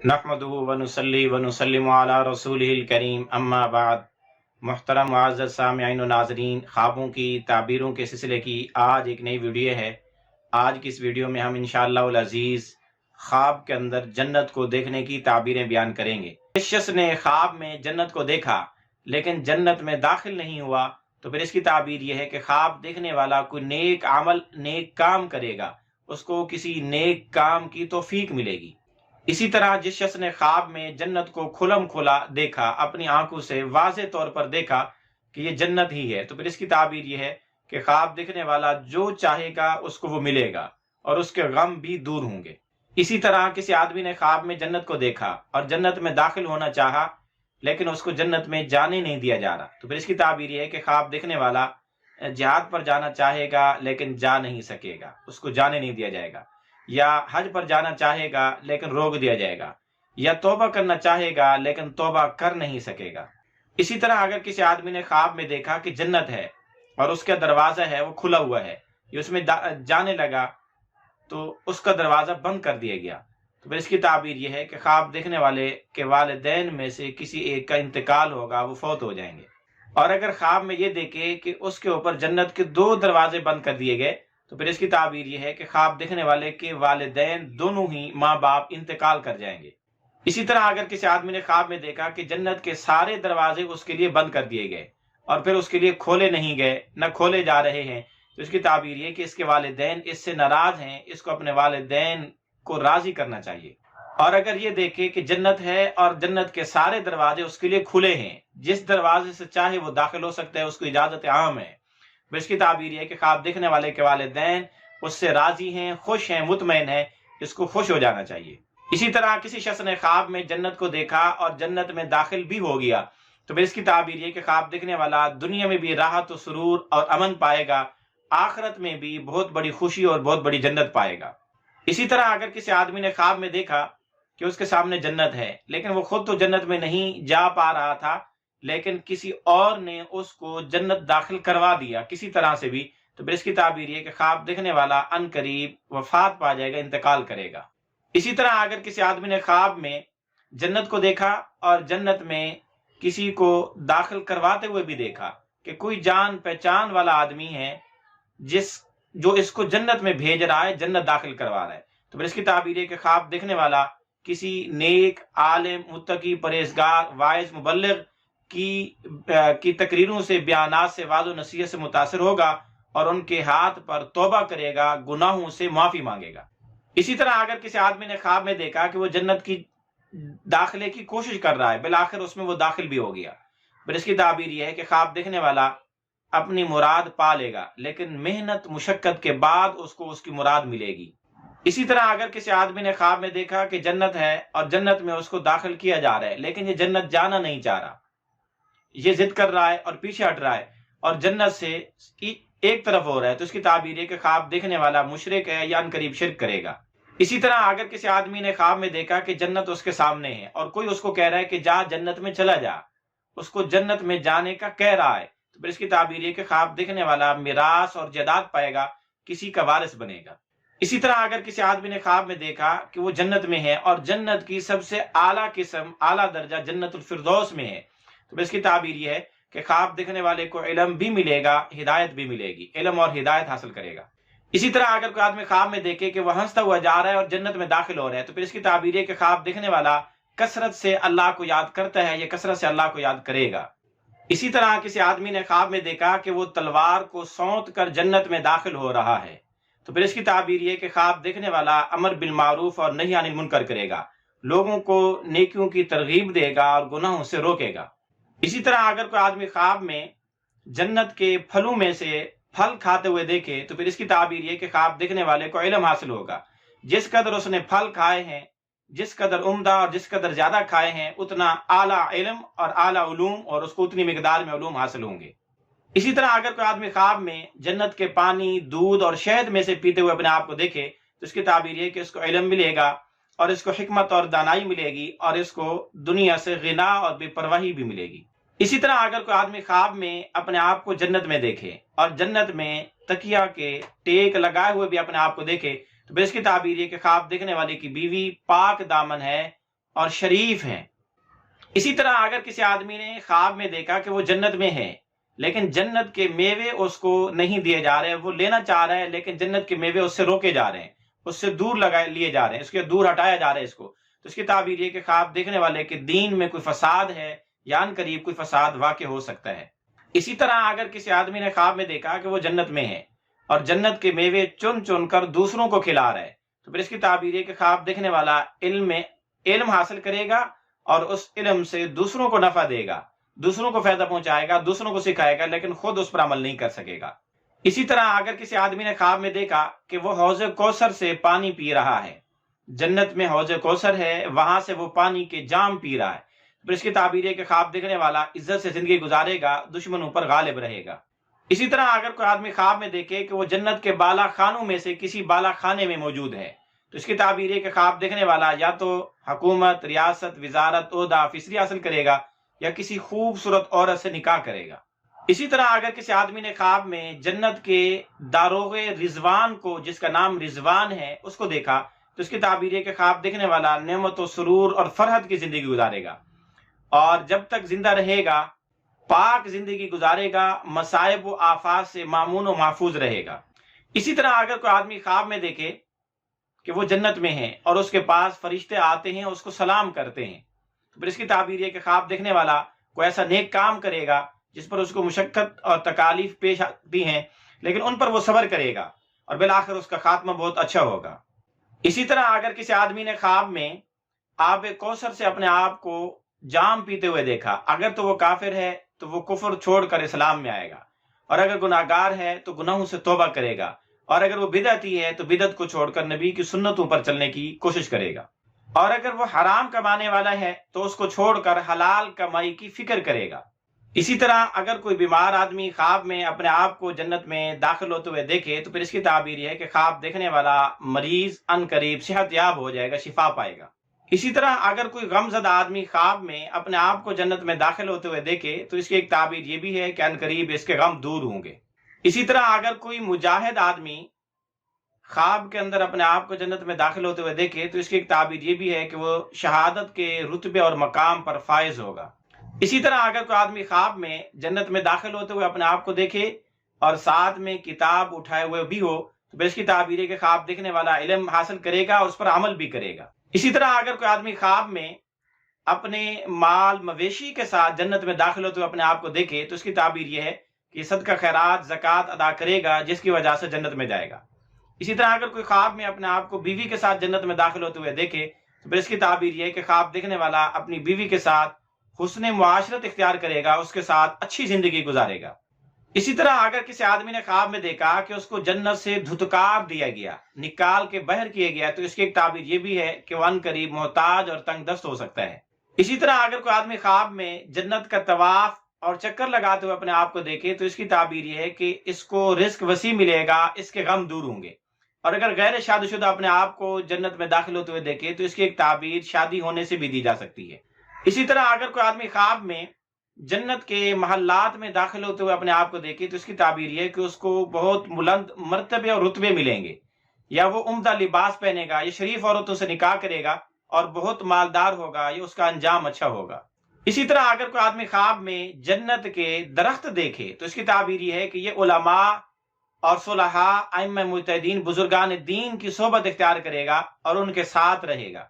नहमदुहु व नुसल्ली व नुसल्लिमु अला रसूलिहिल करीम अम्मा बाद। मुहतरम मुअज़्ज़ज़ सामिईन व नाज़रीन, ख्वाबों की ताबीरों के सिलसिले की आज एक नई वीडियो है। आज की इस वीडियो में हम इंशाअल्लाहुल अज़ीज़ ख्वाब के अंदर जन्नत को देखने की ताबीरें बयान करेंगे। इस शख्स ने ख्वाब में जन्नत को देखा लेकिन जन्नत में दाखिल नहीं हुआ, तो फिर इसकी ताबीर यह है कि ख्वाब देखने वाला कोई नेक अमल नेक काम करेगा, उसको किसी नेक काम की तौफीक मिलेगी। इसी तरह जिस शख्स ने ख्वाब में जन्नत को खुलम खुला देखा, अपनी आंखों से वाज़े तौर पर देखा कि ये जन्नत ही है, तो फिर इसकी ताबीर ये है कि ख्वाब देखने वाला जो चाहेगा उसको वो मिलेगा और उसके गम भी दूर होंगे। इसी तरह किसी आदमी ने ख्वाब में जन्नत को देखा और जन्नत में दाखिल होना चाहा लेकिन उसको जन्नत में जाने नहीं दिया जा रहा, तो फिर इसकी ताबीर ये है कि ख्वाब देखने वाला जिहाद पर जाना चाहेगा लेकिन जा नहीं सकेगा, उसको जाने नहीं दिया जाएगा। या हज पर जाना चाहेगा लेकिन रोक दिया जाएगा, या तौबा करना चाहेगा लेकिन तौबा कर नहीं सकेगा। इसी तरह अगर किसी आदमी ने ख्वाब में देखा कि जन्नत है और उसका दरवाजा है वो खुला हुआ है, ये उसमें जाने लगा तो उसका दरवाजा बंद कर दिया गया, तो फिर इसकी ताबीर यह है कि ख्वाब देखने वाले के वालिदैन में से किसी एक का इंतकाल होगा, वो फौत हो जाएंगे। और अगर ख्वाब में ये देखे कि उसके ऊपर जन्नत के 2 दरवाजे बंद कर दिए गए, तो फिर इसकी ताबीर यह है कि ख्वाब देखने वाले के वालिदैन दोनों ही माँ बाप इंतकाल कर जाएंगे। इसी तरह अगर किसी आदमी ने ख्वाब में देखा कि जन्नत के सारे दरवाजे उसके लिए बंद कर दिए गए और फिर उसके लिए खोले नहीं गए, न खोले जा रहे हैं, तो इसकी ताबीर ये कि इसके वालिदैन इससे नाराज हैं, इसको अपने वालिदैन को राजी करना चाहिए। और अगर ये देखे कि जन्नत है और जन्नत के सारे दरवाजे उसके लिए खुले हैं, जिस दरवाजे से चाहे वो दाखिल हो सकता है, उसको इजाजत आम है, तो इसकी ताबीर है कि ख्वाब देखने वाले के वालिदैन उससे राजी हैं, खुश हैं, मुतमईन हैं, इसको खुश हो जाना चाहिए। इसी तरह किसी शख्स ने ख्वाब में जन्नत को देखा और जन्नत में दाखिल भी हो गया, तो फिर इसकी ताबीर है कि ख्वाब देखने वाला दुनिया में भी राहत, सुरूर और अमन पाएगा, आखिरत में भी बहुत बड़ी खुशी और बहुत बड़ी जन्नत पाएगा। इसी तरह अगर किसी आदमी ने ख्वाब में देखा कि उसके सामने जन्नत है लेकिन वो खुद तो जन्नत में नहीं जा पा रहा था, लेकिन किसी और ने उसको जन्नत दाखिल करवा दिया किसी तरह से भी, तो फिर इसकी ताबीर है कि ख्वाब देखने वाला अन करीब वफात पा जाएगा, इंतकाल करेगा। इसी तरह अगर किसी आदमी ने ख्वाब में जन्नत को देखा और जन्नत में किसी को दाखिल करवाते हुए भी देखा कि कोई जान पहचान वाला आदमी है जो इसको जन्नत में भेज रहा है, जन्नत दाखिल करवा रहा है, तो फिर इसकी ताबीर है कि ख्वाब देखने वाला किसी नेक आलिम, मुत्तकी, परहेजगार, वाइज, मुबल्लिग की तकरीरों से, बयानात से, वाज़ो नसीहत से मुतासिर होगा और उनके हाथ पर तौबा करेगा, गुनाहों से माफी मांगेगा। इसी तरह अगर किसी आदमी ने ख्वाब में देखा कि वो जन्नत की दाखिले की कोशिश कर रहा है, बिल आखिर उसमें वो दाखिल भी हो गया, फिर इसकी ताबीर यह है कि ख्वाब देखने वाला अपनी मुराद पा लेगा, लेकिन मेहनत मुशक्कत के बाद उसको उसकी मुराद मिलेगी। इसी तरह अगर किसी आदमी ने ख्वाब में देखा कि जन्नत है और जन्नत में उसको दाखिल किया जा रहा है लेकिन ये जन्नत जाना नहीं चाह रहा, ये जिद कर रहा है और पीछे हट रहा है और जन्नत से एक तरफ हो रहा है, तो इसकी ताबीर है कि ख्वाब देखने वाला मुशरिक है या अनकरीब शिर्क करेगा। इसी तरह अगर किसी आदमी ने ख्वाब में देखा कि जन्नत उसके सामने है और कोई उसको कह रहा है कि जा जन्नत में चला जा, उसको जन्नत में जाने का कह रहा है, तो फिर इसकी ताबीर है कि ख्वाब देखने वाला मिरास और जायदाद पाएगा, किसी का वारिस बनेगा। इसी तरह अगर किसी आदमी ने ख्वाब में देखा कि वो जन्नत में है और जन्नत की सबसे आला किस्म, आला दर्जा जन्नतुल फिरदौस में है, तो इसकी ताबीर यह है कि ख्वाब देखने वाले को इल्म भी मिलेगा, हिदायत भी मिलेगी, इल्म और हिदायत हासिल करेगा। इसी तरह अगर कोई आदमी ख्वाब में देखे कि वह हंसता हुआ जा रहा है और जन्नत में दाखिल हो रहा है, तो फिर इसकी ताबीर है कि ख्वाब देखने वाला कसरत से अल्लाह को याद करता है, या कसरत से अल्लाह को याद करेगा। इसी तरह किसी आदमी ने ख्वाब में देखा कि वो तलवार को सौंत कर जन्नत में दाखिल हो रहा है, तो फिर इसकी ताबीर ये कि ख्वाब देखने वाला अमर बिल मारूफ और नही अनिल मुनकर करेगा, लोगों को नेकियों की तरगीब देगा और गुनाहों से रोकेगा। इसी तरह अगर कोई आदमी ख्वाब में जन्नत के फलों में से फल खाते हुए देखे, तो फिर इसकी ताबीर ये कि ख्वाब देखने वाले को इल्म हासिल होगा, जिस कदर उसने फल खाए हैं, जिस कदर उम्दा और जिस कदर ज्यादा खाए हैं, उतना आला इल्म और आला उलूम और उसको उतनी मिकदार में उलूम हासिल होंगे। इसी तरह अगर कोई आदमी ख्वाब में जन्नत के पानी, दूध और शहद में से पीते हुए अपने आप को देखे, तो इसकी ताबीर ये कि इसको इल्म मिलेगा और इसको हिकमत और दानाई मिलेगी और इसको दुनिया से गिना और बेपरवाही भी मिलेगी। इसी तरह अगर कोई आदमी ख्वाब में अपने आप को जन्नत में देखे और जन्नत में तकिया के टेक लगाए हुए भी अपने आप को देखे, तो फिर इसकी ताबीर ये कि ख्वाब देखने वाले की बीवी पाक दामन है, اور شریف ہیں۔ اسی طرح اگر کسی آدمی نے خواب میں دیکھا کہ وہ جنت میں ہے لیکن جنت کے میوے اس کو نہیں دیے جا رہے، وہ لینا چاہ رہا ہے لیکن جنت کے میوے اس سے روکے جا رہے ہیں، اس سے دور لیے جا رہے ہیں، اس کے دور ہٹایا جا رہا ہے اس کو، تو اس کی تعبیر یہ کہ خواب دیکھنے والے کے دین میں کوئی فساد ہے یا ان قریب کوئی فساد واقع ہو سکتا ہے۔ اسی طرح اگر کسی آدمی نے خواب میں دیکھا کہ وہ جنت میں ہے اور جنت کے میوے چن چن کر دوسروں کو کھلا رہا ہے، تو پھر اس کی تعبیر یہ کہ خواب دیکھنے والا علم حاصل کرے گا اور اس علم سے دوسروں کو نفع دے گا، دوسروں کو فائدہ پہنچائے گا، دوسروں کو سکھائے گا، لیکن خود اس پر عمل نہیں کر سکے گا۔ اسی طرح اگر کسی آدمی نے خواب میں دیکھا کہ وہ حوض کوثر سے پانی پی رہا ہے، جنت میں حوض کوثر ہے، وہاں سے وہ پانی کے جام پی رہا ہے، پھر اس کی تعبیر ہے کہ خواب دیکھنے والا عزت سے زندگی گزارے گا، دشمنوں پر غالب رہے گا۔ اسی طرح اگر کوئی آدمی خواب میں دیکھے کہ وہ جنت کے بالا خانوں میں سے کسی بالا خانے میں موجود ہے، تو اس کی تعبیر ہے کہ خواب دیکھنے والا یا تو حکومت، ریاست، وزارت، عہدہ، آفیسری حاصل کرے گا یا کسی خوبصورت عورت سے نکاح کرے گا۔ اسی طرح اگر کسی آدمی نے خواب میں جنت کے داروغ رضوان کو، جس کا نام رضوان ہے، اس کو دیکھا، تو اس کی تعبیر ہے کہ خواب دیکھنے والا نعمت و سرور اور فرحت کی زندگی گزارے گا اور جب تک زندہ رہے گا پاک زندگی گزارے گا، مصائب و آفات سے مامون و محفوظ رہے گا۔ اسی طرح اگر کوئی آدمی خواب میں دیکھے کہ وہ جنت میں ہے اور اس کے پاس فرشتے آتے ہیں، اس کو سلام کرتے ہیں، تو پھر اس کی تعبیر یہ کہ خواب دیکھنے والا کوئی ایسا نیک کام کرے گا جس پر اس کو مشقت اور تکالیف پیش آتی ہیں، لیکن ان پر وہ صبر کرے گا اور بالآخر اس کا خاتمہ بہت اچھا ہوگا۔ اسی طرح اگر کسی آدمی نے خواب میں آب کوثر سے اپنے آپ کو جام پیتے ہوئے دیکھا، اگر تو وہ کافر ہے تو وہ کفر چھوڑ کر اسلام میں آئے گا، اور اگر گناہگار ہے تو گناہوں سے توبہ کرے گا، اور اگر وہ بدعتی ہے تو بدعت کو چھوڑ کر نبی کی سنتوں پر چلنے کی کوشش کرے گا، اور اگر وہ حرام کمانے والا ہے تو اس کو چھوڑ کر حلال کمائی کی فکر کرے گا۔ اسی طرح اگر کوئی بیمار آدمی خواب میں اپنے آپ کو جنت میں داخل ہوتے ہوئے دیکھے تو پھر اس کی تعبیر یہ ہے کہ خواب دیکھنے والا مریض ان قریب صحت یاب ہو جائے گا، شفا پائے گا۔ اسی طرح اگر کوئی غم زدہ آدمی خواب میں اپنے آپ کو جنت میں داخل ہوتے ہوئے دیکھے تو اس کی ایک تعبیر یہ بھی ہے کہ ان قریب اس کے غم دور ہوں گے۔ اسی طرح اگر کوئی مجاہد آدمی خواب کے اندر اپنے آپ کو جنت میں داخل ہوتے ہوئے دیکھے تو اس کی ایک تعبیر یہ بھی ہے کہ وہ شہادت کے رتبے اور مقام پر فائز ہوگا۔ اسی طرح اگر کوئی آدمی خواب میں جنت میں داخل ہوتے ہوئے اپنے آپ کو دیکھے اور ساتھ میں کتاب اٹھائے ہوئے بھی ہو تو پھر اس کی تعبیر ہے کہ خواب دیکھنے والا علم حاصل کرے گا اور اس پر عمل بھی کرے گا۔ اسی طرح اگر کوئی آدمی خواب میں اپنے مال مویشی کے ساتھ جنت میں داخل ہوتے ہوئے اپنے آپ کو دیکھے تو اس کی تعبیر یہ ہے کہ صدقہ خیرات، زکوٰۃ ادا کرے گا، جس کی وجہ سے جنت میں جائے گا۔ اسی طرح اگر کوئی خواب میں اپنے آپ کو بیوی کے ساتھ جنت میں داخل ہوتے ہوئے دیکھے تو پھر اس کی تعبیر یہ ہے کہ خواب دیکھنے والا اپنی بیوی کے ساتھ حسن معاشرت اختیار کرے گا، اس کے ساتھ اچھی زندگی گزارے گا۔ اسی طرح اگر کسی آدمی نے خواب میں دیکھا کہ اس کو جنت سے دھتکار دیا گیا، نکال کے باہر کیا گیا، تو اس کی ایک تعبیر یہ بھی ہے کہ وہ ان قریب محتاج اور تنگ دست ہو سکتا ہے۔ اسی طرح اگر کوئی آدمی خواب میں جنت کا طواف اور چکر لگاتے ہوئے اپنے آپ کو دیکھے تو اس کی تعبیر یہ ہے کہ اس کو رزق وسیع ملے گا، اس کے غم دور ہوں گے۔ اور اگر غیر شادی شدہ اپنے آپ کو جنت میں داخل ہوتے ہوئے دیکھے تو اس کی ایک تعبیر شادی ہونے سے بھی دی جا سکتی ہے۔ اسی طرح اگر کوئی آدمی خواب میں جنت کے محلات میں داخل ہوتے ہوئے اپنے آپ کو دیکھے تو اس کی تعبیر یہ ہے کہ اس کو بہت بلند مرتبے اور رتبے ملیں گے، یا وہ عمدہ لباس پہنے گا، یا شریف عورتوں سے نکاح کرے گا اور بہت مالدار ہوگا، یا اس کا انجام اچھا ہوگا۔ اسی طرح اگر کوئی آدمی خواب میں جنت کے درخت دیکھے تو اس کی تعبیر یہ ہے کہ یہ علماء اور صلحاء، ائمہ مجتہدین، بزرگان دین کی صحبت اختیار کرے گا اور ان کے ساتھ رہے گا۔